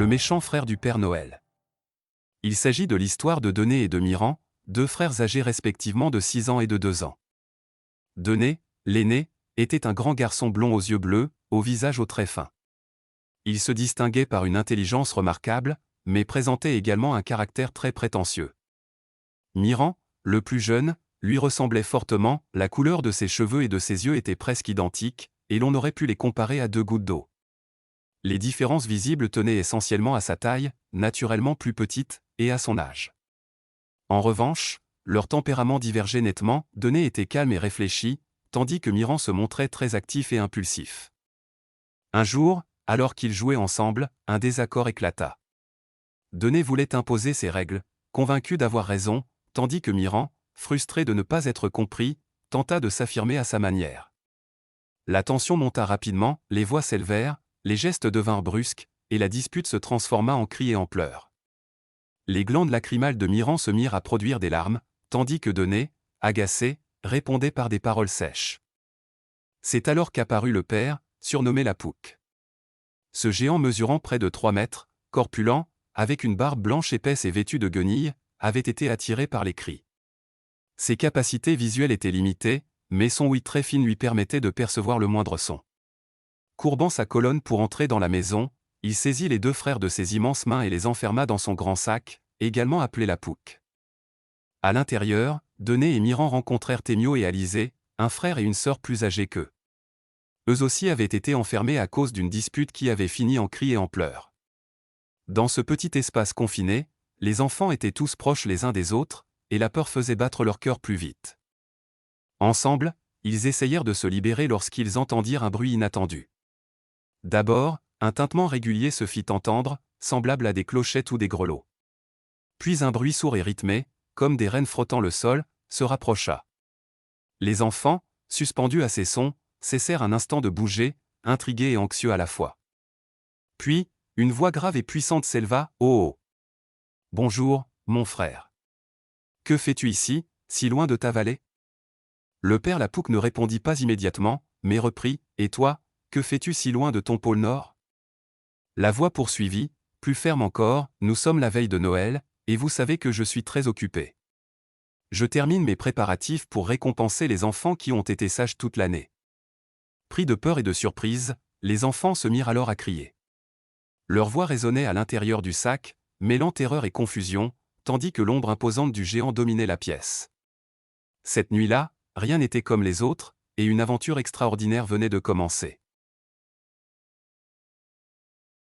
Le méchant frère du Père Noël. Il s'agit de l'histoire de Dené et de Miran, deux frères âgés respectivement de 6 ans et de 2 ans. Dené, l'aîné, était un grand garçon blond aux yeux bleus, au visage aux traits fins. Il se distinguait par une intelligence remarquable, mais présentait également un caractère très prétentieux. Miran, le plus jeune, lui ressemblait fortement, la couleur de ses cheveux et de ses yeux étaient presque identiques, et l'on aurait pu les comparer à 2 gouttes d'eau. Les différences visibles tenaient essentiellement à sa taille, naturellement plus petite, et à son âge. En revanche, leur tempérament divergeait nettement, Dené était calme et réfléchi, tandis que Miran se montrait très actif et impulsif. Un jour, alors qu'ils jouaient ensemble, un désaccord éclata. Dené voulait imposer ses règles, convaincu d'avoir raison, tandis que Miran, frustré de ne pas être compris, tenta de s'affirmer à sa manière. La tension monta rapidement, les voix s'élevèrent, les gestes devinrent brusques, et la dispute se transforma en cris et en pleurs. Les glandes lacrymales de Miran se mirent à produire des larmes, tandis que Dené, agacé, répondait par des paroles sèches. C'est alors qu'apparut le père, surnommé la Pouque. Ce géant mesurant près de 3 mètres, corpulent, avec une barbe blanche épaisse et vêtue de guenilles, avait été attiré par les cris. Ses capacités visuelles étaient limitées, mais son ouïe très fine lui permettait de percevoir le moindre son. Courbant sa colonne pour entrer dans la maison, il saisit les 2 frères de ses immenses mains et les enferma dans son grand sac, également appelé la Pouque. À l'intérieur, Dené et Miran rencontrèrent Témio et Alizé, un frère et une sœur plus âgés qu'eux. Eux aussi avaient été enfermés à cause d'une dispute qui avait fini en cris et en pleurs. Dans ce petit espace confiné, les enfants étaient tous proches les uns des autres, et la peur faisait battre leur cœur plus vite. Ensemble, ils essayèrent de se libérer lorsqu'ils entendirent un bruit inattendu. D'abord, un tintement régulier se fit entendre, semblable à des clochettes ou des grelots. Puis un bruit sourd et rythmé, comme des rennes frottant le sol, se rapprocha. Les enfants, suspendus à ces sons, cessèrent un instant de bouger, intrigués et anxieux à la fois. Puis, une voix grave et puissante s'éleva, « Oh oh! Bonjour, mon frère. Que fais-tu ici, si loin de ta vallée ?» Le père la Pouque ne répondit pas immédiatement, mais reprit, « Et toi, que fais-tu si loin de ton pôle Nord ?» La voix poursuivit, plus ferme encore, « Nous sommes la veille de Noël, et vous savez que je suis très occupé. Je termine mes préparatifs pour récompenser les enfants qui ont été sages toute l'année. » Pris de peur et de surprise, les enfants se mirent alors à crier. Leur voix résonnait à l'intérieur du sac, mêlant terreur et confusion, tandis que l'ombre imposante du géant dominait la pièce. Cette nuit-là, rien n'était comme les autres, et une aventure extraordinaire venait de commencer.